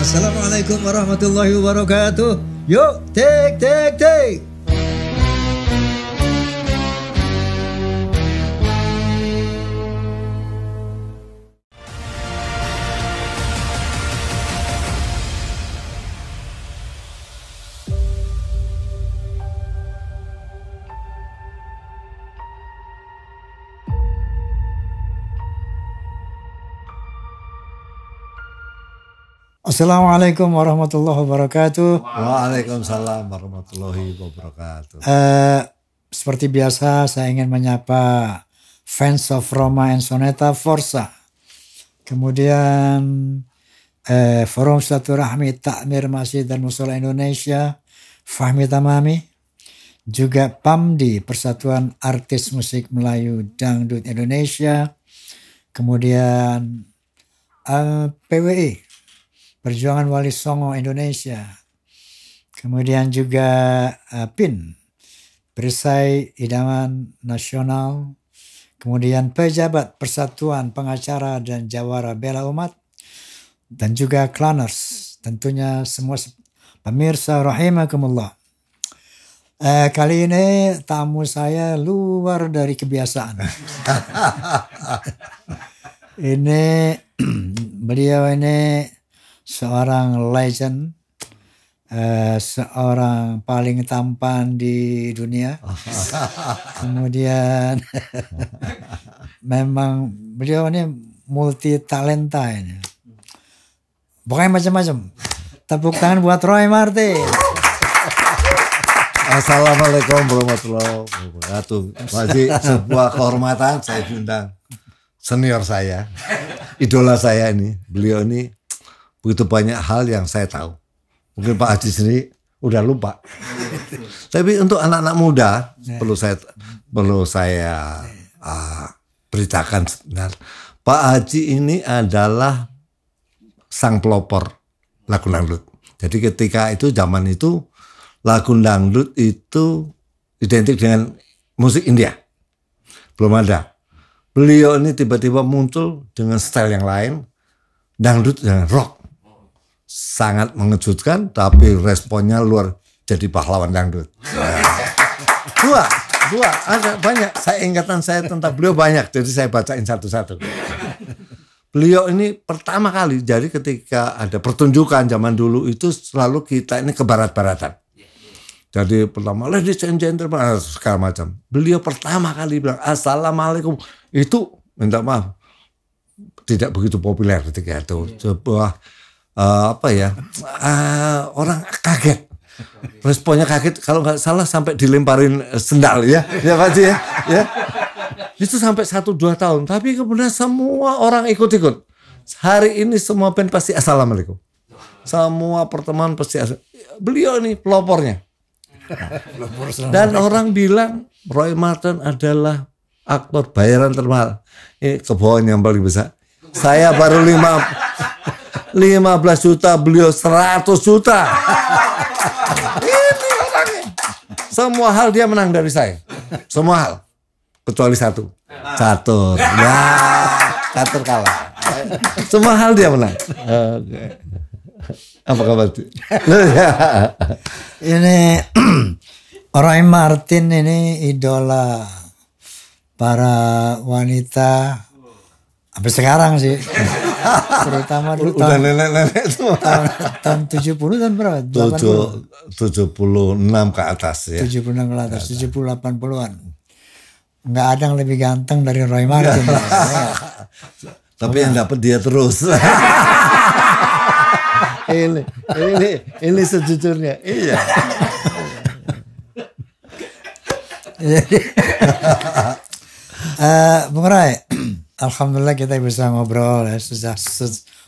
Assalamualaikum warahmatullahi wabarakatuh. Yuk, take. Assalamualaikum warahmatullahi wabarakatuh. Waalaikumsalam warahmatullahi wabarakatuh. Seperti biasa saya ingin menyapa fans of Roma and Soneta Forza. Kemudian Forum Silaturahmi Takmir Masjid dan Mushola Indonesia, Fahmi Tamami. Juga PAMDI, Persatuan Artis Musik Melayu Dangdut Indonesia. Kemudian PWI, Perjuangan Wali Songo Indonesia. Kemudian juga PIN, Perisai Idaman Nasional. Kemudian pejabat Persatuan Pengacara dan Jawara Bela Umat. Dan juga Claners. Tentunya semua pemirsa rahimakumullah. Kali ini tamu saya luar dari kebiasaan. Beliau ini seorang legend, seorang paling tampan di dunia. Kemudian memang beliau ini multi talenta ini. Pokoknya macam-macam. Tepuk tangan buat Roy Martin. Assalamualaikum warahmatullahi wabarakatuh. Masih sebuah kehormatan saya diundang senior saya, idola saya ini. Beliau ini begitu banyak hal yang saya tahu. Mungkin Pak Haji sendiri udah lupa. Tapi untuk anak-anak muda perlu saya beritakan sebenarnya. Pak Haji ini adalah sang pelopor lagu dangdut. Jadi ketika itu zaman itu lagu dangdut itu identik dengan musik India. Belum ada. Beliau ini tiba-tiba muncul dengan style yang lain, dangdut dengan rock. Sangat mengejutkan, tapi responnya luar, jadi pahlawan dangdut. Dua, ada banyak. Ingatan saya tentang beliau banyak, jadi saya bacain satu-satu. Beliau ini pertama kali, jadi ketika ada pertunjukan zaman dulu itu selalu kita ini ke barat-baratan. Jadi pertama, ladies and gentlemen, segala macam. Beliau pertama kali bilang, Assalamualaikum. Itu, minta maaf, tidak begitu populer ketika itu. Sebuah orang kaget, responnya kaget, kalau nggak salah sampai dilemparin sendal ya Pak Haji ya. Itu sampai 1-2 tahun, tapi kemudian semua orang ikut-ikut. Hari ini semua band pasti Assalamualaikum, semua pertemuan pasti beliau ini pelopornya. Dan orang bilang Roy Martin adalah aktor bayaran termahal. Ini kebohongan yang paling besar. Saya baru 15 juta, beliau 100 juta. Ini orangnya. Semua hal dia menang dari saya. Semua hal. Kecuali satu. Catur. Ya, catur kalah. Semua hal dia menang. Oke. Apa kabar? Ini Roy Martin ini idola para wanita sampai sekarang sih. Terutama dulu udah nenek-nenek semua. Tahun 70 tahun berapa? 76 ke atas ya. 76 ke atas, 70-80-an. Nggak ada yang lebih ganteng dari Roy Martin. Tapi yang dapat dia terus. ini sejujurnya. Iya. Bung Rai, alhamdulillah kita bisa ngobrol ya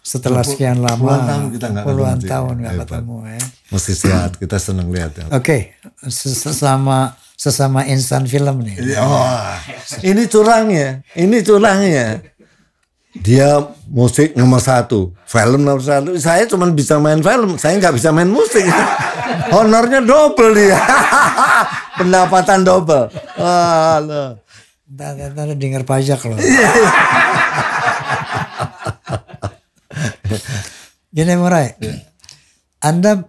setelah sekian lama, puluhan tahun nggak ketemu ya. Mesti sehat, kita senang lihat ya. Oke, sesama insan film nih. Oh, ini curangnya. Dia musik nomor 1, film nomor 1. Saya cuma bisa main film, saya nggak bisa main musik. Honornya double dia, pendapatan double. Ntar denger pajak loh. Gini Murai, Anda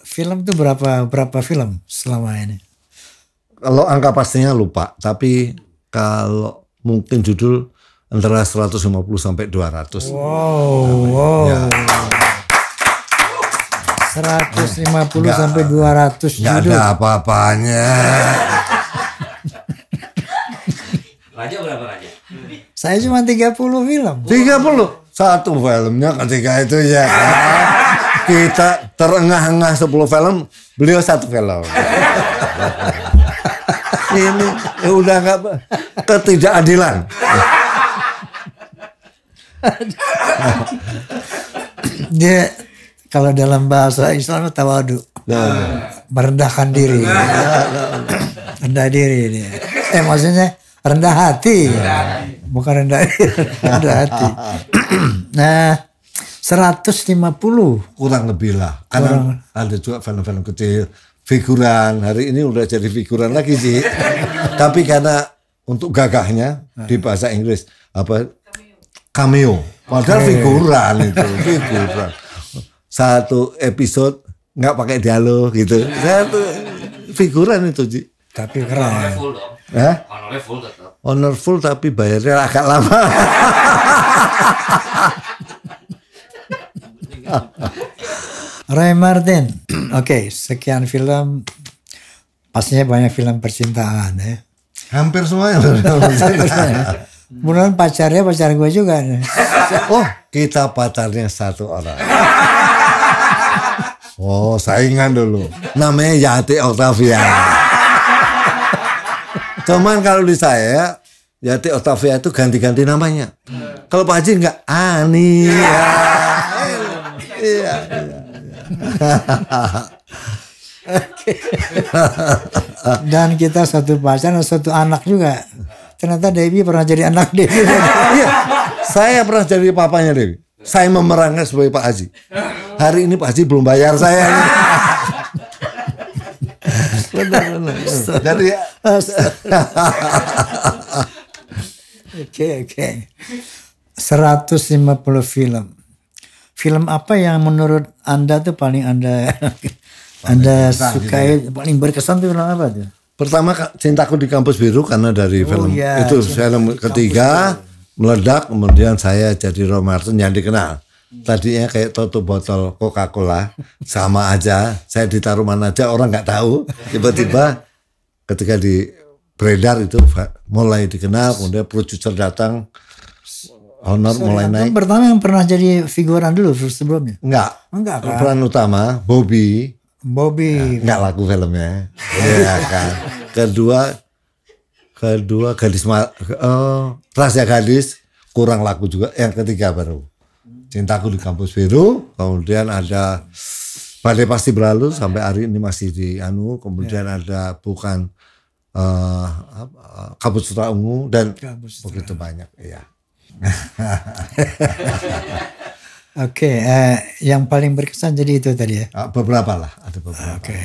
film tuh berapa film selama ini? Kalau angka pastinya lupa, tapi kalau mungkin judul antara 150 sampai 200. Wow. Ya. 150 sampai 200 judul. Nggak ada apa-apanya. Raja berapa Raja? Saya cuma 30 film. 30? Satu filmnya ketika itu ya. Kita terengah-engah 10 film, beliau 1 film. Ini udah nggak ketidakadilan. Dia kalau dalam bahasa Islam tawadu, merendahkan diri, rendah diri dia. Maksudnya rendah hati, bukan rendah hati. Nah, 150 kurang lebih lah. Karena ada juga film-film kecil. Figuran, hari ini udah jadi figuran lagi sih. Tapi karena untuk gagahnya di bahasa Inggris cameo. Padahal figuran itu, figuran. Satu episode nggak pakai dialog gitu. Satu figuran itu, Ji. Tapi keren. Honornya full dong. Honornya full tetap. Honor full tapi bayarnya agak lama. Roy Martin, oke, sekian film, pastinya banyak film percintaan ya. Hampir semuanya. Kemudian pacarnya pacar gue juga nih. Oh, kita pacarnya 1 orang. Oh, saingan dulu. Namanya Yati Octavia. Cuman kalau di saya, Yati Octavia itu ganti-ganti namanya. Kalau Pak Haji enggak, Ani. Iya. Dan kita satu pacar dan satu anak juga. Ternyata Dewi pernah jadi anak Dewi. Iya, saya pernah jadi papanya Dewi. Saya memerankan sebagai Pak Haji. Hari ini Pak Haji belum bayar saya. Benar. Jadi Oke. 150 film. Film apa yang menurut Anda tuh paling Anda sukai, paling berkesan tuh film apa tuh? Pertama Cintaku di Kampus Biru karena dari film itu film ketiga meledak, kemudian saya jadi Roy Martin yang dikenal. Tadinya kayak tutup botol Coca-Cola, sama aja. Saya ditaruh mana aja orang nggak tahu. Tiba-tiba ketika di beredar itu mulai dikenal, kemudian produser datang, honor mulai naik. Pertama yang pernah jadi figuran dulu sebelumnya? Enggak kan? Peran utama Bobby. Enggak laku filmnya. Iya kan. Kedua Rahasia Gadis kurang laku juga. Yang ketiga baru Cintaku di Kampus Biru. Kemudian ada Badai Pasti Berlalu sampai hari ini masih di kemudian ada Bukan Kabut Sutra Ungu dan begitu banyak ya. Oke, yang paling berkesan jadi itu tadi ya? Beberapa lah, ada beberapa. Oke.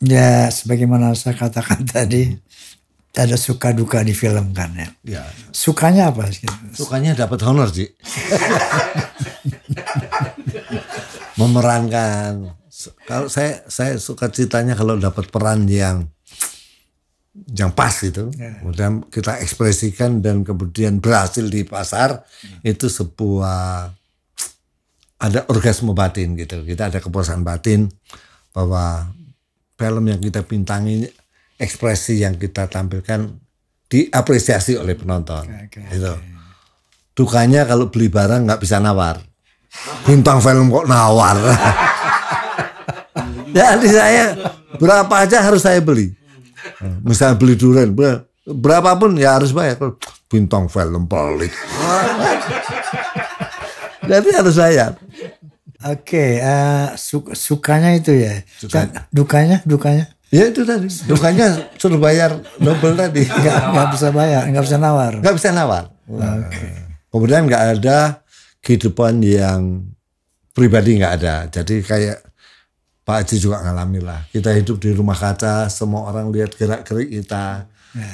Ya, sebagaimana saya katakan tadi, ada suka duka di film kan ya. Ya. Sukanya apa? Sukanya dapat honor sih. Memerankan. Kalau saya suka ceritanya kalau dapat peran yang pas gitu, kemudian kita ekspresikan dan kemudian berhasil di pasar, itu sebuah ada orgasme batin gitu. Kita ada kepuasan batin bahwa film yang kita bintangi, ekspresi yang kita tampilkan diapresiasi oleh penonton. Gitu. Dukanya kalau beli barang nggak bisa nawar. Bintang film kok nawar. Jadi saya berapa aja harus saya beli. Misalnya beli durian, berapapun ya harus bayar. Bintang film pelit. Jadi harus bayar. Oke, sukanya itu ya. Dukanya? Ya itu tadi. Dukanya suruh bayar double tadi. Nggak bisa bayar, nggak bisa nawar. Nggak bisa nawar. Kemudian nggak ada kehidupan yang pribadi, nggak ada. Jadi kayak Pak Haji juga ngalami lah. Kita hidup di rumah kaca, semua orang lihat gerak-gerik kita,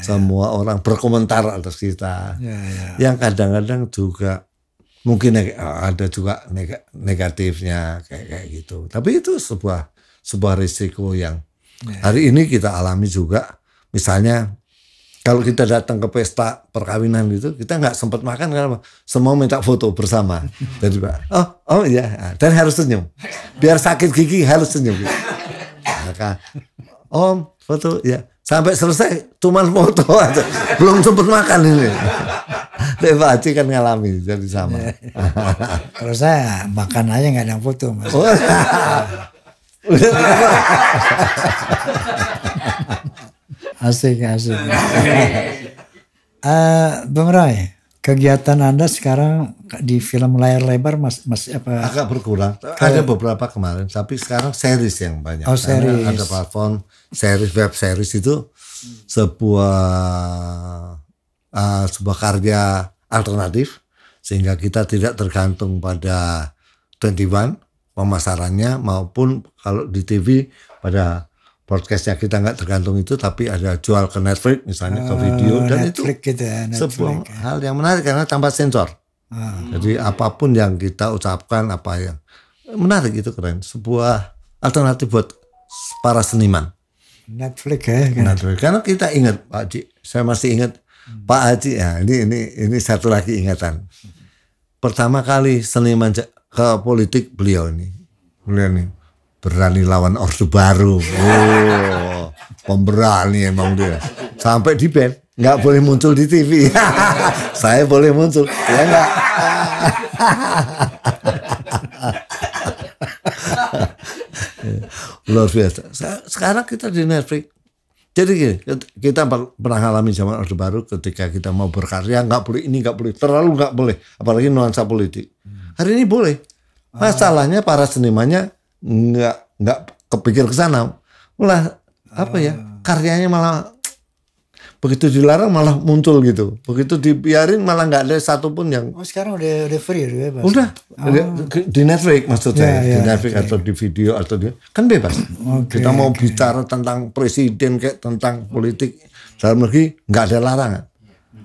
semua orang berkomentar atas kita. Yang kadang-kadang juga mungkin ada juga negatifnya kayak gitu. Tapi itu sebuah risiko yang hari ini kita alami juga. Misalnya kalau kita datang ke pesta perkawinan gitu, kita nggak sempat makan karena semua minta foto bersama. Jadi oh iya, dan harus senyum. Biar sakit gigi harus senyum. Gitu. Maka Om foto ya sampai selesai cuman foto aja, belum sempat makan ini. Pak Haji kan ngalami jadi sama. Kalau saya makan aja nggak ada yang foto Mas. Asik. Bang Ray, kegiatan Anda sekarang di film layar lebar masih apa? Agak berkurang. Ada beberapa kemarin, tapi sekarang series yang banyak. Oh, series. Ada platform series, web series itu sebuah karya alternatif sehingga kita tidak tergantung pada 21 pemasarannya maupun kalau di TV pada broadcastnya kita nggak tergantung itu, tapi ada jual ke Netflix misalnya, ke video, dan Netflix itu gitu ya, sebuah hal yang menarik karena tanpa sensor. Jadi apapun yang kita ucapkan, apa yang menarik, itu keren. Sebuah alternatif buat para seniman. Netflix ya. Netflix. Karena kita ingat Pak Haji, saya masih ingat Pak Haji ya. Ini satu lagi ingatan. Pertama kali seniman ke politik beliau nih berani lawan Orde Baru. Oh, pemberani emang dia. Sampai di ban, nggak boleh muncul di TV. Saya boleh muncul, ya nggak. Luar biasa. Sekarang kita di Netflix. Jadi gini, kita pernah alami zaman Orde Baru ketika kita mau berkarya nggak boleh ini, nggak boleh, terlalu nggak boleh, apalagi nuansa politik. Hari ini boleh. Masalahnya para senimannya nggak kepikir ke sana, malah karyanya malah begitu dilarang malah muncul gitu, begitu dibiarin malah nggak ada satupun yang. Sekarang udah free bebas. Udah di Netflix maksudnya, di Netflix atau di video atau kan bebas. Kita mau bicara tentang presiden kayak tentang politik dalam negeri nggak ada larangan.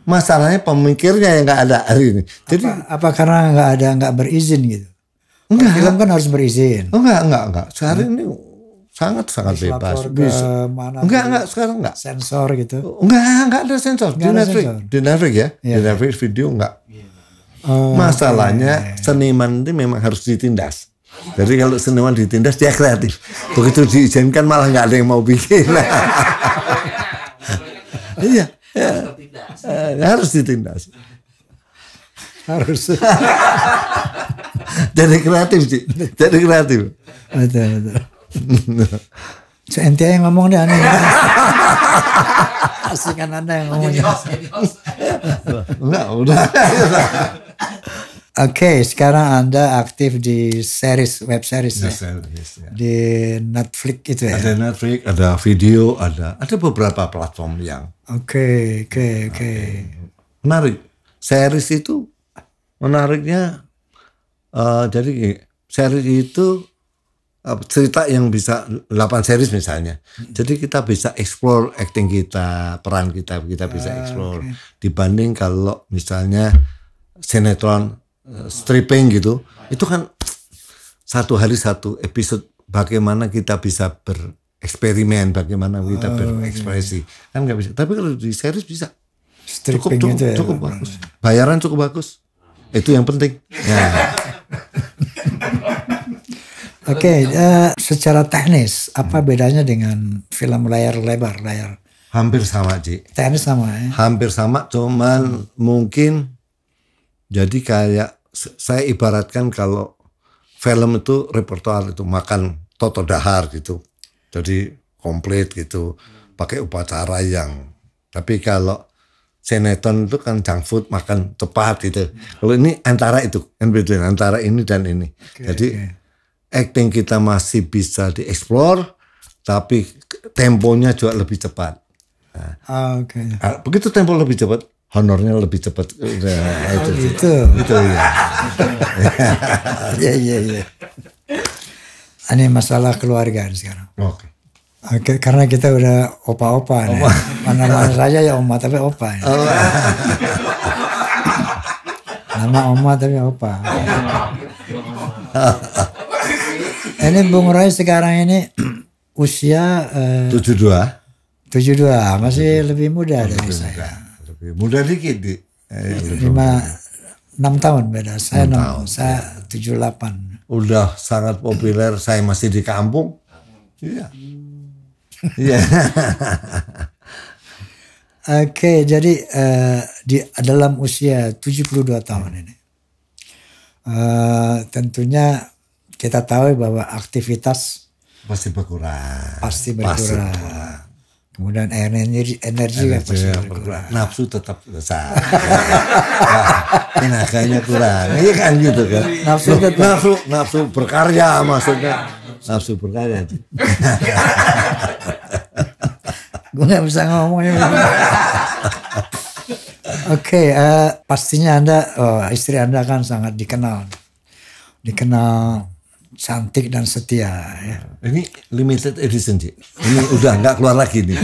Masalahnya pemikirnya yang nggak ada hari ini. Jadi apa karena nggak berizin gitu? Enggak. Film kan harus berizin. Enggak. Sekarang ini sangat bebas. Bisa. Enggak, sekarang enggak. Sensor gitu. Enggak ada sensor. Di Netflix ya. Di Netflix video enggak. Masalahnya seniman itu memang harus ditindas. Jadi kalau seniman ditindas dia kreatif. Begitu diizinkan malah enggak ada yang mau bikin. Iya. Harus ditindas. Harus. Jadi kreatif sih. Jadi kreatif. Betul. Ente yang ngomong deh aneh. Asikan Anda yang ngomong. Enggak, udah. Oke, sekarang Anda aktif di web series ya? Di Netflix itu ya? Ada Netflix, ada video, ada beberapa platform yang. Oke. Menarik. Series itu menariknya, jadi series itu cerita yang bisa 8 series misalnya. Jadi kita bisa explore acting kita, peran kita bisa explore. Dibanding kalau misalnya sinetron stripping gitu, itu kan satu hari satu episode, bagaimana kita bisa bereksperimen, bagaimana kita berekspresi. Kan nggak bisa. Tapi kalau di series bisa. Cukup bagus. Bayaran cukup bagus. Itu yang penting. Ya. Oke, secara teknis apa bedanya dengan film layar lebar? Hampir sama, Ci. Teknis sama ya? Hampir sama, cuman mungkin jadi kayak saya ibaratkan kalau film itu repertoire itu makan toto dahar gitu. Jadi komplit gitu, pakai upacara yang. Tapi kalau sinetron itu kan junk food, makan cepat gitu. Kalau ini antara itu, antara ini dan ini. Jadi acting kita masih bisa dieksplor, tapi temponya juga lebih cepat. Nah, begitu tempo lebih cepat, honornya lebih cepat. Gitu ya. Iya. Ini masalah keluarga sekarang. Oke, karena kita udah opa-opa. Mana-mana saja ya oma, tapi opa. Ya. Nama Oma tapi opa. Ini Bung Roy sekarang ini usia 72. 72, masih lebih muda dari saya. Lebih muda dikit. 6 tahun beda. Saya 78. Udah sangat populer, saya masih di kampung. Iya. Iya. Oke, jadi di dalam usia 72 tahun ini, tentunya kita tahu bahwa aktivitas pasti berkurang. Pasti berkurang. Kemudian energi kan pasti berkurang. Nafsu tetap besar. Tenaganya kurang. Iya kan gitu kan. Nafsu berkarya maksudnya. Nafsu berkarya. Gue nggak bisa ngomongnya. Oke, pastinya istri Anda kan sangat dikenal cantik dan setia. Ya. Ini limited edition Ci. Ini udah nggak keluar lagi nih.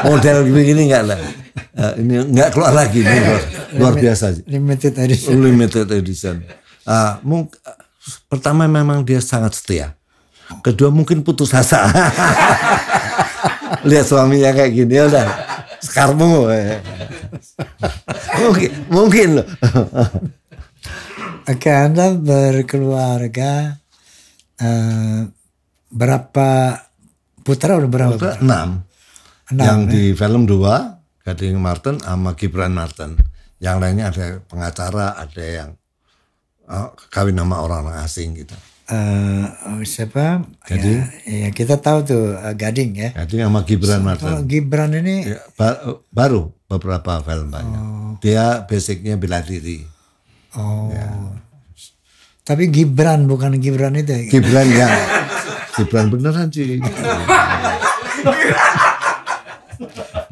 Model begini nggak lah. Ini nggak keluar lagi nih, luar biasa Ci. Limited edition. Limited edition. Pertama memang dia sangat setia. Kedua mungkin putus asa. Lihat suaminya kayak gini ya udah sekarmu. Mungkin loh. Oke, Anda berkeluarga berapa putra udah berapa? Putra? 6. Yang di film 2 Gading Marten sama Gibran Marten. Yang lainnya ada pengacara, ada yang kawin sama orang asing gitu. Siapa? Gading? Ya, kita tahu tuh Gading ya. Gading sama Gibran Marten. Gibran ini ya, baru beberapa film banyak. Dia basicnya bela diri. Ya. Tapi Gibran bukan Gibran itu ya? Gibran beneran sih.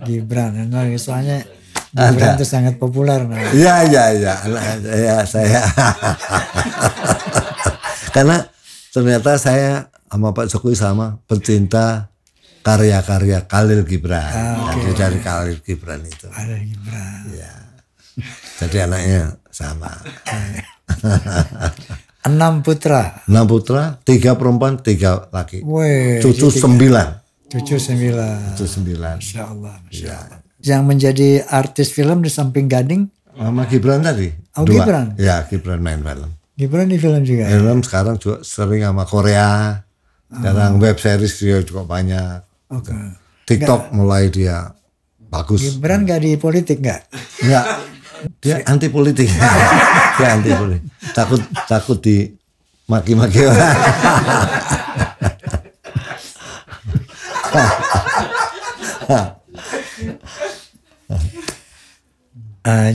Gibran, soalnya Gibran itu sangat populer. Iya, saya. Karena ternyata saya sama Pak Jokowi sama pencinta karya-karya Khalil Gibran. Jadi dari Khalil Gibran itu. Khalil Gibran. Ya. Jadi anaknya sama. 6 putra. 6 putra, 3 perempuan, 3 laki. Weh, cucu 9. Cucu 9. Masya Allah. Yang menjadi artis film di samping Gading? Sama Gibran tadi. Oh, 2. Gibran? Ya, Gibran main film. Gibran di film juga? Film sekarang juga sering sama Korea. Sekarang web series dia juga banyak. TikTok mulai dia bagus. Gibran gak di politik gak? Enggak. Dia anti politik. Dia anti politik. Takut di maki-maki orang.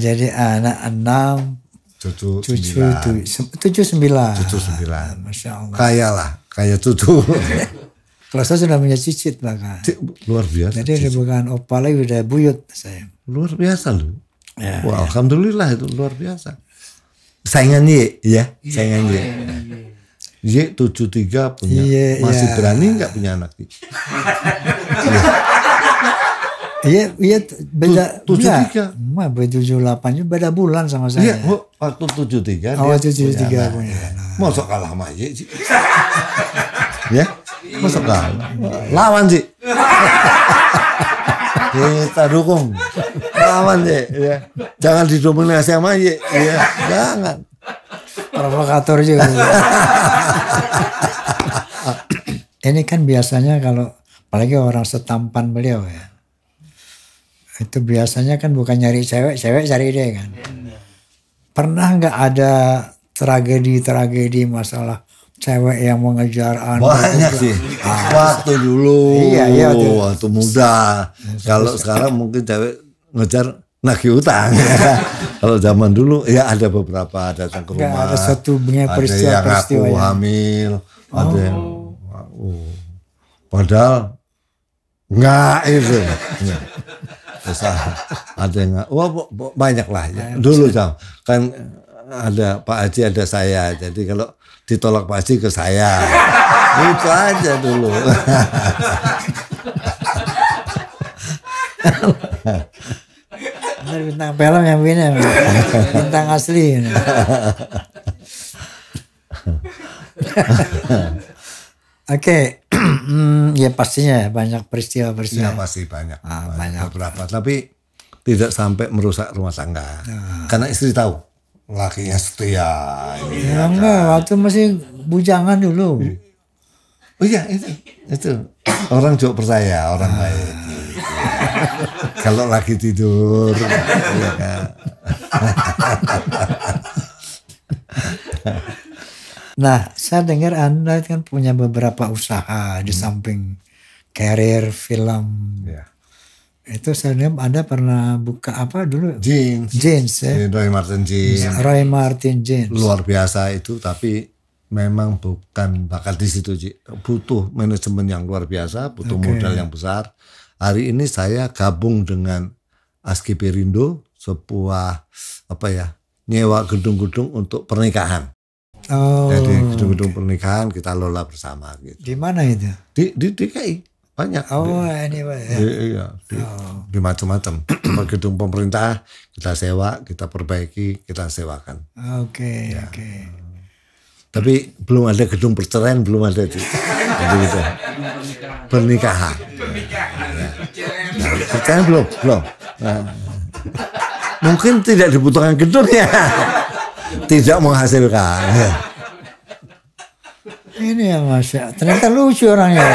Jadi anak 6 cucu 9. Masya Allah. Kaya cucu. Kalau saya sudah punya cicit bahkan. Luar biasa. Jadi udah bukan opa lagi, udah buyut saya. Luar biasa loh. Ya, wah, ya. Alhamdulillah itu luar biasa. Saingan ya. Y 73 punya. Masih berani nggak punya anak? Iya, beda 73. Mah 78 beda bulan sama saya. Iya, waktu 73 dia 73 punya. Mosok kalah sama Y sih. Ya, mosok kalah. Lawan sih. Kita dukung. Lawan ya. Jangan didominasi sama Y. Ya, jangan. Provokator juga. Ini kan biasanya kalau apalagi orang setampan beliau ya. Itu biasanya kan bukan nyari cewek cari dia kan. Pernah nggak ada tragedi masalah cewek yang mengejar anak? Banyak sih. Waktu dulu. Iya, waktu muda. Kalau sekarang mungkin cewek ngejar nagih utang. Kalau zaman dulu ya ada beberapa datang ke rumah. Ada satu peristiwa yang aku hamil. Ada yang padahal enggak itu. Terus ada yang banyak lah ya. Dulu kan ada Pak Haji ada saya, jadi kalau ditolak Pak Haji ke saya itu aja dulu. Bintang film yang ini, bintang asli. Oke, ya pastinya banyak peristiwa-peristiwa. Ya pasti banyak, banyak. beberapa, tapi tidak sampai merusak rumah tangga. Karena istri tahu, lakinya setia. Ini Ya enggak, waktu masih bujangan dulu. Oh iya itu orang juga percaya orang baik. Kalau lagi tidur, ya kan. Nah, saya dengar Anda kan punya beberapa usaha di samping karir film. Ya. Itu saya dengar Anda pernah buka apa dulu? Jeans Ya. Roy Martin Jeans. Roy Martin Jeans. Luar biasa itu, tapi memang bukan bakat di situ, Ji. Butuh manajemen yang luar biasa, butuh modal yang besar. Hari ini saya gabung dengan Aski Perindo, sebuah nyewa gedung-gedung untuk pernikahan. Oh. Jadi gedung-gedung pernikahan kita lola bersama gitu. Di mana itu? Di DKI banyak. Oh, anyway. Di macam-macam. Gedung pemerintah kita sewa, kita perbaiki, kita sewakan. Oke. Tapi belum ada gedung perceraian, belum ada. Jadi gitu. Pernikahan. Perceraian belum. Nah, mungkin tidak dibutuhkan gedung ya. Tidak menghasilkan. Ini ya Mas, ternyata lucu orangnya.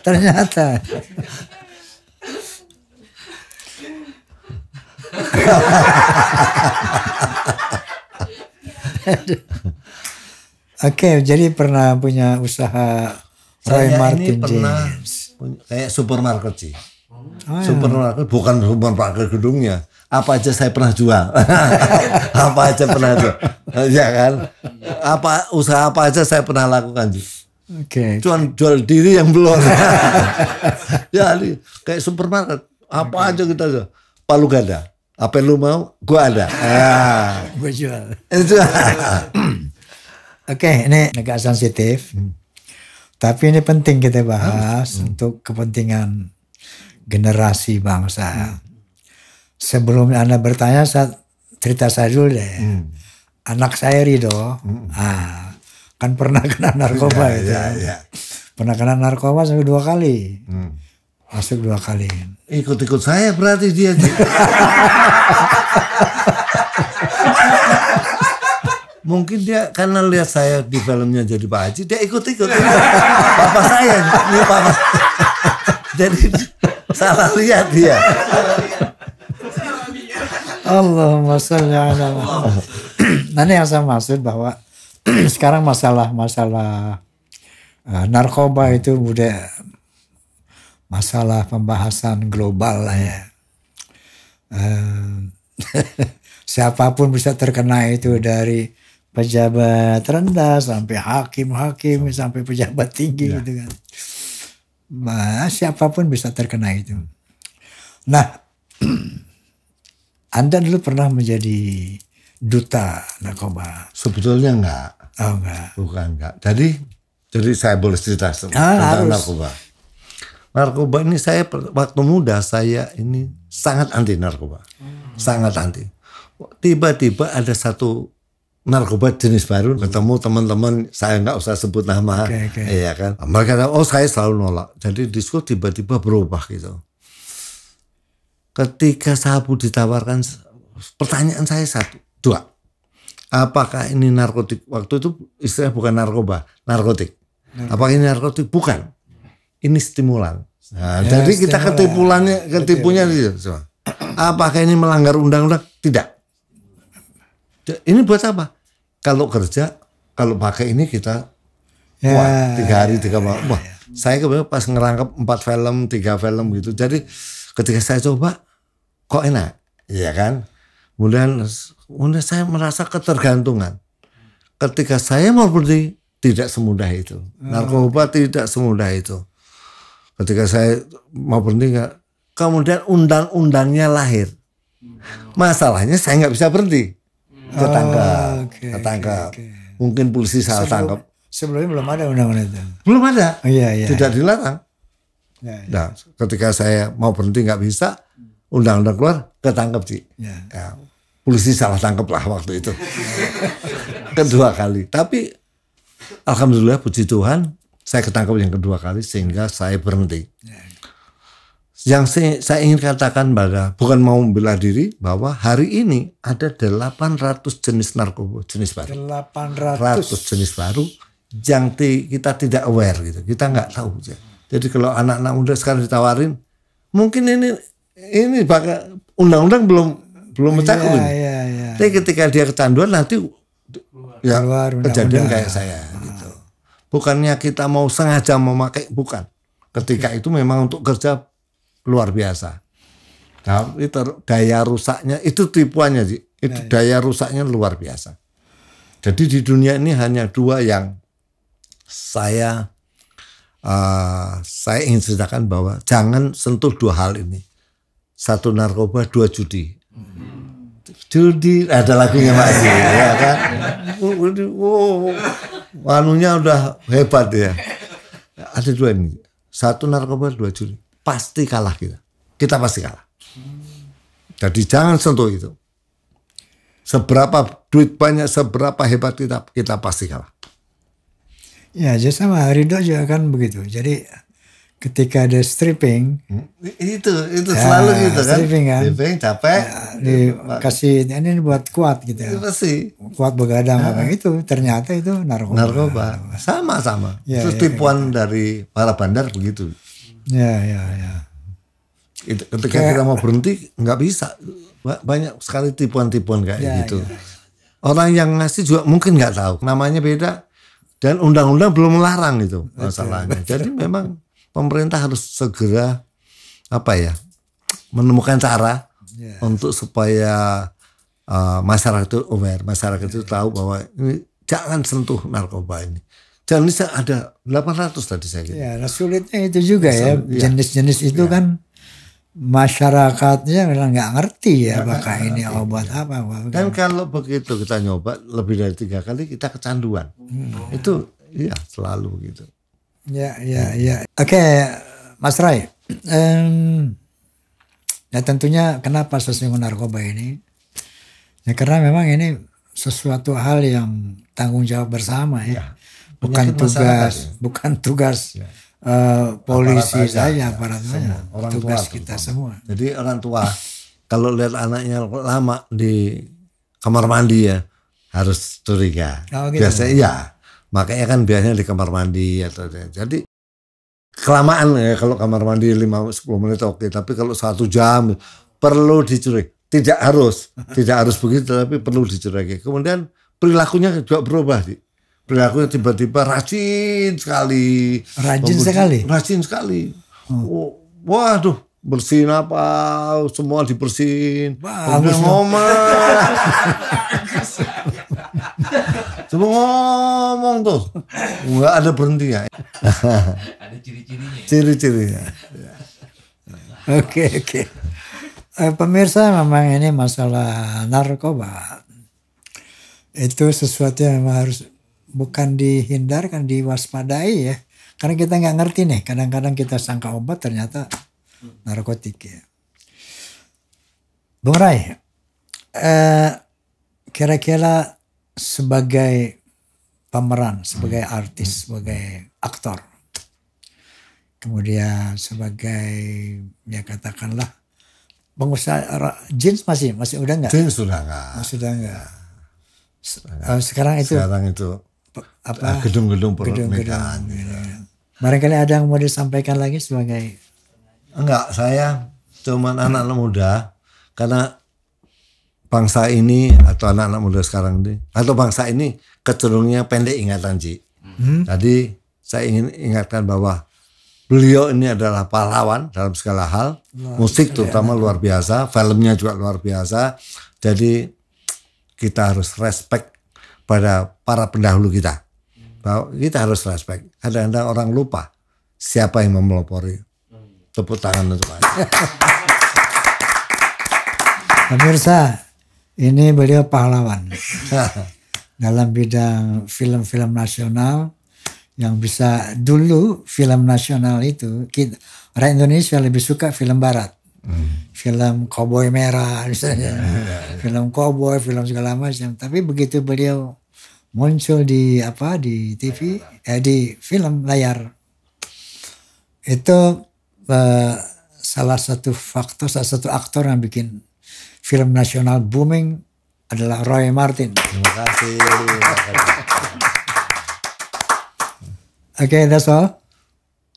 Ternyata. Oke, jadi pernah punya usaha Roy Martin ini pernah Jeans. Kayak supermarket sih. Supermarket bukan supermarket gedungnya. Apa aja saya pernah jual. Apa aja pernah jual. Ya kan? Usaha apa aja saya pernah lakukan. Oke. Cuman jual diri yang belum. Ya, kayak supermarket. Apa aja kita jual. Palu gada. Apa yang lu mau? Gua ada. Gue jual. Oke, ini agak sensitif. Tapi ini penting kita bahas untuk kepentingan generasi bangsa. Sebelum Anda bertanya, saya cerita saya dulu deh. Anak saya Rido, kan pernah kena narkoba gitu. Ya. Pernah kena narkoba sampai 2 kali. Masuk 2 kali. Ikut-ikut saya berarti dia. Mungkin dia karena lihat saya di filmnya jadi Pak Haji, dia ikut-ikut. Papa saya, ini papa. Jadi salah lihat dia. Allahumma sholli ala Muhammad. Nah, ini yang saya maksud bahwa sekarang masalah narkoba itu udah masalah pembahasan global lah ya. Siapapun bisa terkena itu, dari pejabat rendah sampai hakim sampai pejabat tinggi gitu kan. Nah, siapapun bisa terkena itu. Nah, Anda dulu pernah menjadi duta narkoba? Sebetulnya enggak. Oh, enggak. Bukan enggak. Jadi saya boleh cerita tentang harus. narkoba. Narkoba ini saya waktu muda saya ini sangat anti narkoba. Sangat anti. Tiba-tiba ada satu narkoba jenis baru, ketemu teman-teman, saya nggak usah sebut nama, iya kan. Mereka kata, saya selalu nolak. Jadi di school tiba-tiba berubah gitu. Ketika sabu ditawarkan, pertanyaan saya 2. Apakah ini narkotik? Waktu itu istilahnya bukan narkoba, narkotik. Apakah ini narkotik? Bukan. Ini stimulan. Nah, ya, jadi kita ketipunya gitu. Apakah ini melanggar undang-undang? Tidak. Ini buat apa? Kalau kerja, kalau pakai ini kita 3 hari 3 malam. Wah, saya kebetulan pas ngerangkap 4 film, 3 film gitu. Jadi ketika saya coba, kok enak, ya kan? Kemudian saya merasa ketergantungan. Ketika saya mau berhenti, tidak semudah itu. Narkoba tidak semudah itu. Ketika saya mau berhenti, kemudian undang-undangnya lahir. Masalahnya saya nggak bisa berhenti. Ketangkap. Mungkin polisi salah tangkap. Sebelumnya belum ada undang-undang itu. Belum ada. Iya. Tidak dilarang. Ya. Nah, ketika saya mau berhenti nggak bisa, undang-undang keluar, ketangkep sih. Ya. Ya, polisi salah tangkep lah waktu itu. Kedua kali. Tapi alhamdulillah puji Tuhan saya ketangkep yang kedua kali sehingga saya berhenti. Yang saya ingin katakan bukan mau bela diri bahwa hari ini ada 800 jenis narkoba jenis baru. 800 jenis baru yang kita tidak aware gitu. Kita nggak tahu. Jadi kalau anak-anak muda sekarang ditawarin, mungkin ini bakal undang-undang belum mencakup ini. Tapi ketika dia kecanduan nanti ya kejadian kayak saya gitu. Bukannya kita mau sengaja memakai, bukan. Ketika itu memang untuk kerja luar biasa. Nah, itu daya rusaknya itu tipuannya sih. Itu daya rusaknya luar biasa. Jadi di dunia ini hanya dua yang saya ingin ceritakan bahwa jangan sentuh dua hal ini. Satu narkoba, dua judi. Judi ada lagunya masih ya kan. Wanunya udah hebat ya. Ada dua ini. Satu narkoba, dua judi. Pasti kalah kita. Kita pasti kalah. Jadi jangan sentuh itu. Seberapa duit banyak, seberapa hebat kita pasti kalah. Ya, jadi sama Ridho juga kan begitu. Jadi ketika ada stripping, itu selalu gitu kan. Stripping capek, dikasih ini buat kuat gitu. Pasti. Kuat begadang apa itu ternyata itu narkoba. Sama. Itu tipuan dari para bandar begitu. Ya. Ketika kita mau berhenti nggak bisa. Banyak sekali tipuan-tipuan kayak gitu. Orang yang ngasih juga mungkin nggak tahu. Namanya beda. Dan undang-undang belum melarang itu masalahnya. Jadi memang pemerintah harus segera menemukan cara untuk supaya masyarakat itu aware, masyarakat itu tahu bahwa ini jangan sentuh narkoba ini. Dan ini ada 800 tadi saya kira. Ya, sulitnya itu juga ya jenis-jenis itu kan masyarakatnya memang nggak ngerti ya apakah ini obat apa. Dan kalau begitu kita nyoba lebih dari 3 kali kita kecanduan. Itu ya selalu gitu. Ya. Oke, Mas Ray. Ya tentunya kenapa sesungguhnya narkoba ini? Ya karena memang ini sesuatu hal yang tanggung jawab bersama ya. Bukan tugas polisi saja, aparatnya, tugas kita semua. Jadi orang tua kalau lihat anaknya lama di kamar mandi ya harus curiga. Gitu. Biasanya makanya kan biasanya di kamar mandi atau jadi kelamaan ya kalau kamar mandi 5-10 menit oke, tapi kalau 1 jam perlu dicurigai. Tidak harus begitu, tapi perlu dicurigai. Kemudian perilakunya juga berubah sih. Perilakunya tiba-tiba rajin sekali. Rajin sekali. Waduh, bersihin apa? Semua dibersihin. Semua ngomong tuh. Enggak ada berhenti ya. Ada ciri-cirinya. Ciri-cirinya. Oke. Pemirsa, memang ini masalah narkoba. Itu sesuatu yang memang harus bukan dihindarkan, diwaspadai ya. Karena kita nggak ngerti nih. Kadang-kadang kita sangka obat ternyata narkotik ya. Bung Ray, kira-kira sebagai pemeran, sebagai artis, sebagai aktor, kemudian sebagai ya katakanlah pengusaha jeans masih udah nggak? Jeans sudah nggak. Sudah nggak. Sekarang itu apa gedung-gedung pernikahan. Barangkali ada yang mau disampaikan lagi sebagai enggak, saya cuman anak-anak muda karena bangsa ini atau anak-anak muda sekarang ini atau bangsa ini kecenderungannya pendek ingatan Ji. Tadi saya ingin ingatkan bahwa beliau ini adalah pahlawan dalam segala hal, musik terutama luar biasa, filmnya juga luar biasa. Jadi kita harus respect pada para pendahulu kita. Bahwa kita harus respect. Kadang-kadang orang lupa siapa yang memelopori. Tepuk tangan untuk saya. Pemirsa, ini beliau pahlawan dalam bidang film-film nasional yang bisa dulu film nasional itu orang Indonesia lebih suka film barat. film Cowboy Merah misalnya, film Cowboy, film segala macam. Tapi begitu beliau muncul di TV, di film layar, itu salah satu aktor yang bikin film nasional booming adalah Roy Martin. Terima kasih. Okay, that's all.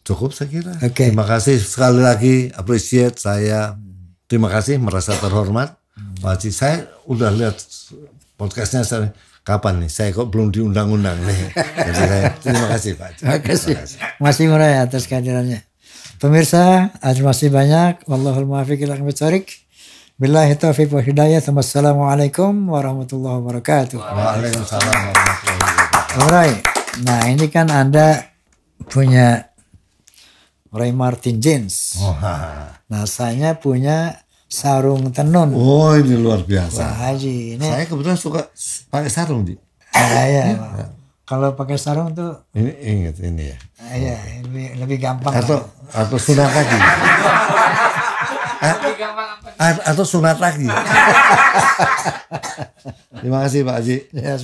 Cukup saya kira. Okay. Terima kasih sekali lagi, appreciate saya. Terima kasih, merasa terhormat. Pak Haji, saya udah lihat podcastnya kapan nih? Saya kok belum diundang-undang nih. Jadi terima kasih Pak Haji. Terima kasih. Masih murah atas kehadirannya. Pemirsa, terima kasih banyak. Wallahul muwaffiq ila aqwamit thoriq. Billahi taufiq wa hidayah. Wassalamualaikum warahmatullahi wabarakatuh. Waalaikumsalam warahmatullahi wabarakatuh. Alright. Nah, ini kan Anda punya Roy Martin jeans. Nah, saya punya sarung tenun. Oh, ini luar biasa. Wah, Haji, ini. Saya kebetulan suka pakai sarung, Ji. Ya. Kalau pakai sarung tuh. Ini ingat ini ya. Iya, lebih gampang. Atau sunat lagi. Atau sunat lagi. Terima kasih Pak Haji. Ya,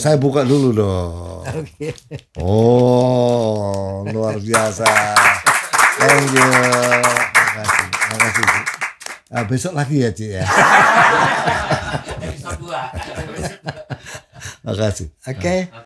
saya buka dulu dong. Oke. Oh, luar biasa. Thank you. Terima kasih. Nah, besok lagi ya, Ci ya. Episode 2. Terima kasih. Oke.